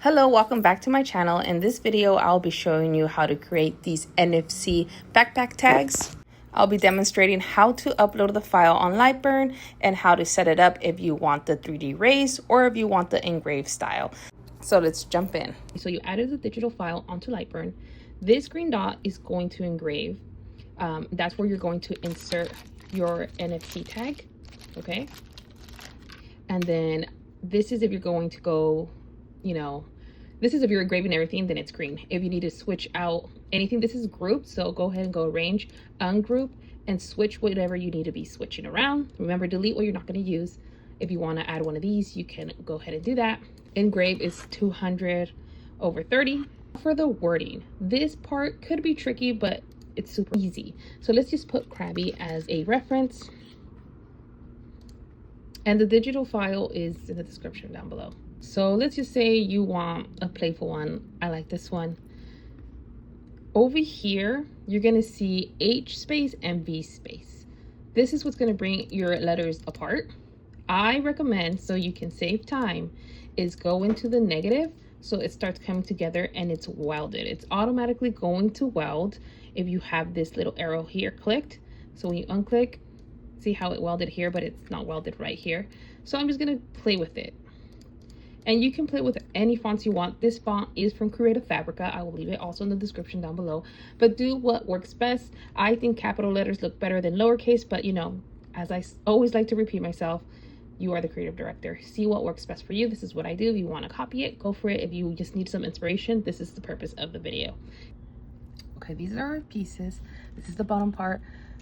Hello, welcome back to my channel. In this video, I'll be showing you how to create these NFC backpack tags. I'll be demonstrating how to upload the file on LightBurn and how to set it up if you want the 3D raise or if you want the engraved style. So let's jump in. So you added the digital file onto LightBurn. This green dot is going to engrave. That's where you're going to insert your NFC tag, okay? And then this is if you're going to go, this is if you're engraving everything, then it's green. If you need to switch out anything, this is grouped. So go ahead and go arrange, ungroup, and switch whatever you need to be switching around. Remember, delete what you're not going to use. If you want to add one of these, you can go ahead and do that. Engrave is 200/30. For the wording, this part could be tricky, but it's super easy. So let's just put crabby as a reference. And the digital file is in the description down below. So let's just say you want a playful one. I like this one. Over here, you're gonna see H space and V space. This is what's gonna bring your letters apart. I recommend, so you can save time, is go into the negative so it starts coming together and it's welded. It's automatically going to weld if you have this little arrow here clicked. So when you unclick, see how it welded here, but it's not welded right here. So I'm just gonna play with it. And you can play with any fonts you want. This font is from Creative Fabrica. I will leave it also in the description down below. But do what works best. I think capital letters look better than lowercase, but as I always like to repeat myself, you are the creative director. See what works best for you. This is what I do. If you want to copy it, go for it. If you just need some inspiration, this is the purpose of the video. Okay, these are our pieces. This is the bottom part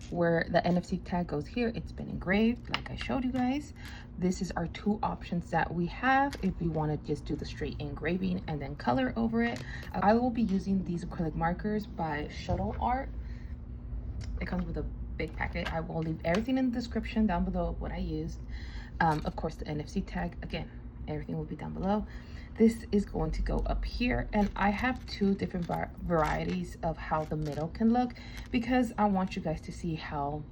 where the NFC tag goes here. It's been engraved like I showed you guys. This is our two options that we have if we want to just do the straight engraving and then color over it. I will be using these acrylic markers by Shuttle Art. It comes with a big packet. I will leave everything in the description down below of what I used. Of course, the NFC tag, again, everything will be down below. This is going to go up here, and I have two different varieties of how the middle can look because I want you guys to see how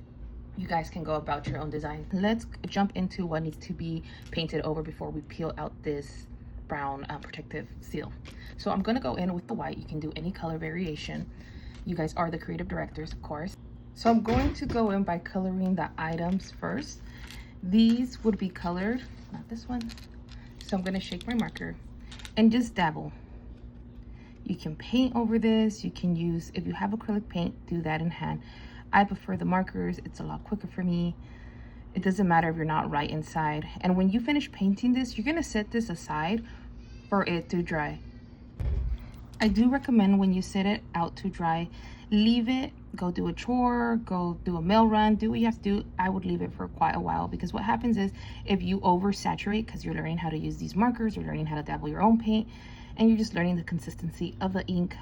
you guys can go about your own design. Let's jump into what needs to be painted over before we peel out this brown protective seal. So I'm going to go in with the white. You can do any color variation. You guys are the creative directors, of course. So I'm going to go in by coloring the items first. These would be colored, not this one. So I'm going to shake my marker and just dabble. You can paint over this. You can use, if you have acrylic paint, do that in hand. I prefer the markers. It's a lot quicker for me. It doesn't matter if you're not right inside. And when you finish painting this, you're going to set this aside for it to dry. I do recommend when you set it out to dry, leave it, go do a chore, go do a mail run, do what you have to do. I would leave it for quite a while because what happens is if you oversaturate, because you're learning how to use these markers, you're learning how to dabble your own paint, and you're just learning the consistency of the ink.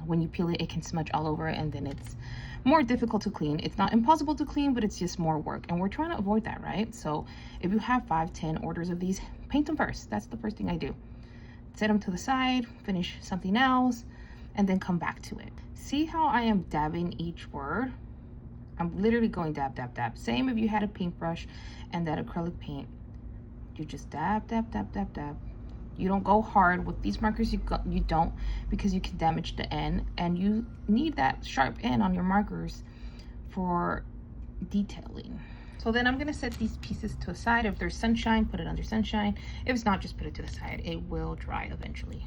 When you peel it, it can smudge all over it, and then it's more difficult to clean. It's not impossible to clean, but it's just more work, and we're trying to avoid that, right? So if you have 5-10 orders of these, paint them first. That's the first thing I do. Set them to the side, finish something else, and then come back to it. See how I am dabbing each word? I'm literally going dab, dab, dab. Same if you had a paintbrush and that acrylic paint. You just dab, dab, dab, dab, dab. You don't go hard with these markers. You don't, because you can damage the end, and you need that sharp end on your markers for detailing. So then I'm gonna set these pieces to the side. If there's sunshine, put it under sunshine. If it's not, just put it to the side. It will dry eventually.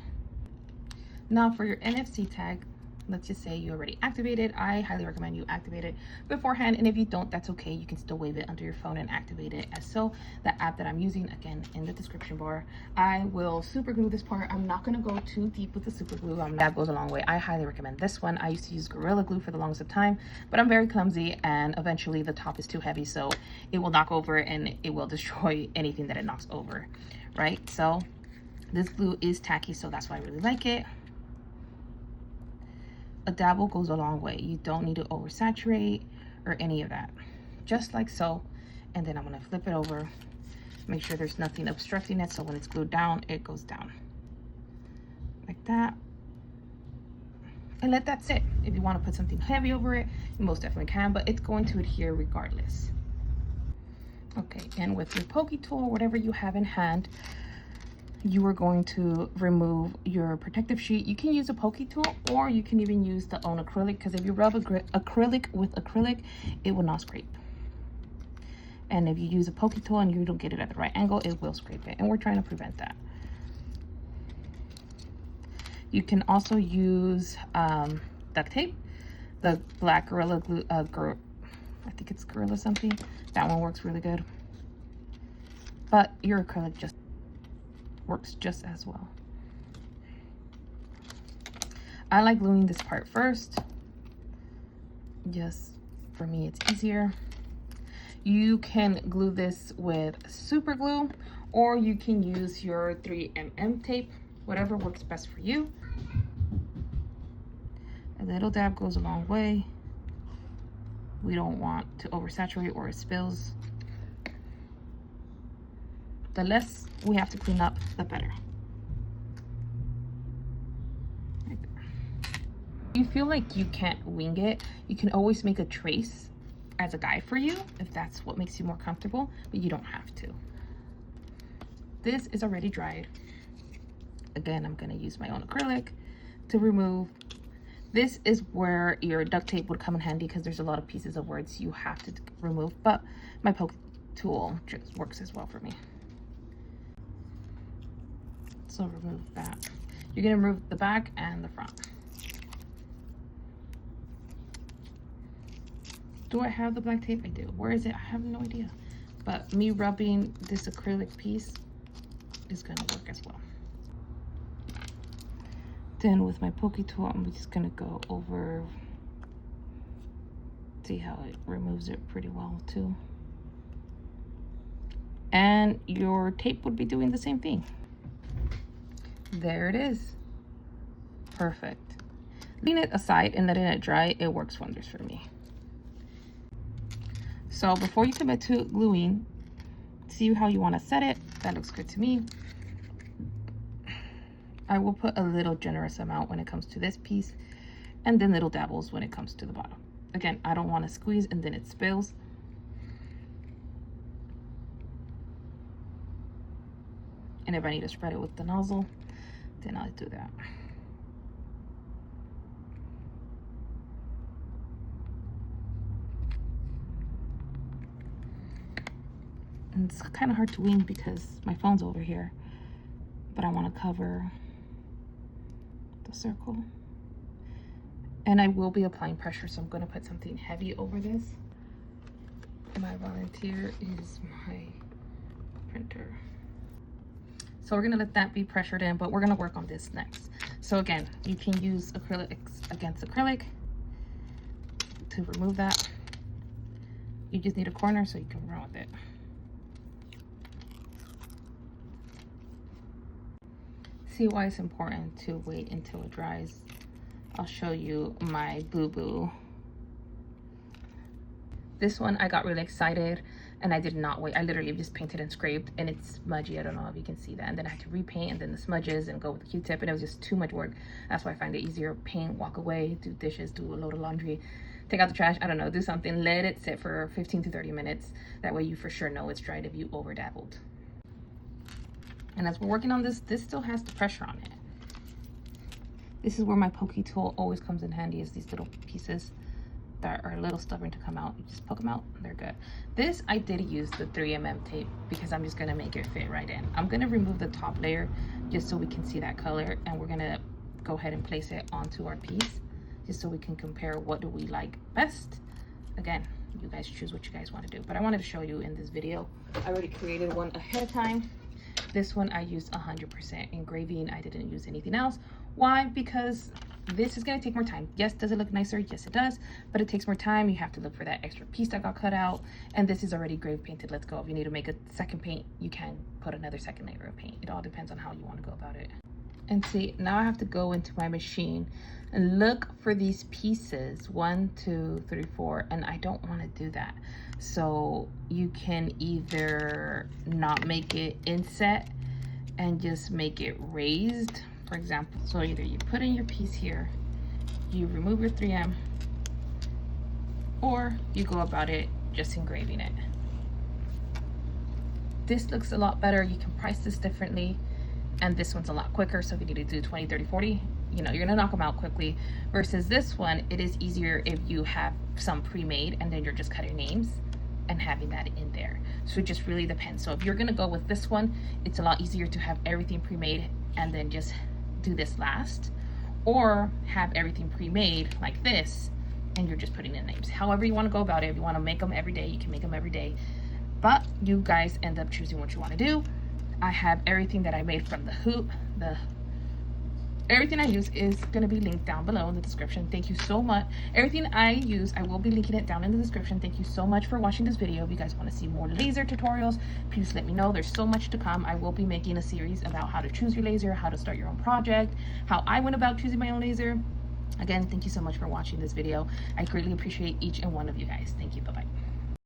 Now for your NFC tag, let's just say you already activated. I highly recommend you activate it beforehand, and if you don't, that's okay. You can still wave it under your phone and activate it as so. The app that I'm using, again, in the description bar. I will super glue this part. I'm not gonna go too deep with the super glue. That goes a long way. I highly recommend this one. I used to use Gorilla Glue for the longest of time, but I'm very clumsy, and eventually the top is too heavy, so it will knock over and it will destroy anything that it knocks over, right? So this glue is tacky, so that's why I really like it. A dabble goes a long way. You don't need to oversaturate or any of that. Just like so. And then I'm going to flip it over. Make sure there's nothing obstructing it, so when it's glued down, it goes down. Like that. And let that sit. If you want to put something heavy over it, you most definitely can, but it's going to adhere regardless. Okay, and with your pokey tool, whatever you have in hand, you are going to remove your protective sheet. You can use a pokey tool, or you can even use the own acrylic, because if you rub acrylic with acrylic, it will not scrape. And if you use a pokey tool and you don't get it at the right angle, it will scrape it, and we're trying to prevent that. You can also use duct tape, the black Gorilla Glue, I think it's Gorilla something. That one works really good. But your acrylic just works just as well. I like gluing this part first. Just for me, it's easier. You can glue this with super glue, or you can use your 3mm tape, whatever works best for you. A little dab goes a long way. We don't want to oversaturate or it spills. The less we have to clean up, the better. Right there. If you feel like you can't wing it, you can always make a trace as a guide for you if that's what makes you more comfortable, but you don't have to. This is already dried. Again, I'm going to use my own acrylic to remove. This is where your duct tape would come in handy, because there's a lot of pieces of words you have to remove, but my poke tool just works as well for me. So remove that. You're going to remove the back and the front. Do I have the black tape? I do. Where is it? I have no idea. But me rubbing this acrylic piece is going to work as well. Then with my pokey tool, I'm just going to go over, see how it removes it pretty well too. And your tape would be doing the same thing. There it is. Perfect. Lean it aside and letting it dry, it works wonders for me. So before you commit to gluing, see how you want to set it. That looks good to me. I will put a little generous amount when it comes to this piece, and then little dabbles when it comes to the bottom. Again, I don't want to squeeze and then it spills. And if I need to spread it with the nozzle, then I'll do that. And it's kind of hard to wing because my phone's over here, but I want to cover the circle. And I will be applying pressure, so I'm going to put something heavy over this. My volunteer is my printer. So we're going to let that be pressured in, but we're going to work on this next. So again, you can use acrylics against acrylic to remove that. You just need a corner so you can run with it. See why it's important to wait until it dries. I'll show you my boo-boo. This one I got really excited and I did not wait. I literally just painted and scraped and it's smudgy. I don't know if you can see that. And then I had to repaint and then the smudges and go with the Q-tip, and it was just too much work. That's why I find it easier. Paint, walk away, do dishes, do a load of laundry, take out the trash, I don't know, do something. Let it sit for 15 to 30 minutes. That way you for sure know it's dried if you over dabbled. And as we're working on this, this still has the pressure on it. This is where my pokey tool always comes in handy, is these little pieces that are a little stubborn to come out. You just poke them out, they're good. This, I did use the 3mm tape because I'm just gonna make it fit right in. I'm gonna remove the top layer just so we can see that color, and we're gonna go ahead and place it onto our piece just so we can compare what do we like best. Again, you guys choose what you guys want to do, but I wanted to show you in this video. I already created one ahead of time. This one I used 100% engraving. I didn't use anything else. Why? Because this is going to take more time. Yes, does it look nicer? Yes, it does, but it takes more time. You have to look for that extra piece that got cut out, and this is already grave painted. Let's go. If you need to make a second paint, you can put another second layer of paint. It all depends on how you want to go about it. And see, now I have to go into my machine and look for these pieces, 1, 2, 3, 4, and I don't want to do that. So you can either not make it inset and just make it raised, for example. So either you put in your piece here, you remove your 3M, or you go about it just engraving it. This looks a lot better. You can price this differently. and this one's a lot quicker. So if you need to do 20, 30, 40, you know, you're gonna knock them out quickly. Versus this one, it is easier if you have some pre-made and then you're just cutting names and having that in there. So it just really depends. So if you're gonna go with this one, it's a lot easier to have everything pre-made and then just do this last, or have everything pre-made like this and you're just putting in names. However you want to go about it. If you want to make them every day, you can make them every day, but you guys end up choosing what you want to do. I have everything that I made from the hoop. Everything I use is going to be linked down below in the description. Thank you so much. Everything I use, I will be linking it down in the description. Thank you so much for watching this video. If you guys want to see more laser tutorials, please let me know. There's so much to come. I will be making a series about how to choose your laser, how to start your own project, how I went about choosing my own laser. Again, thank you so much for watching this video. I greatly appreciate each and one of you guys. Thank you. Bye-bye.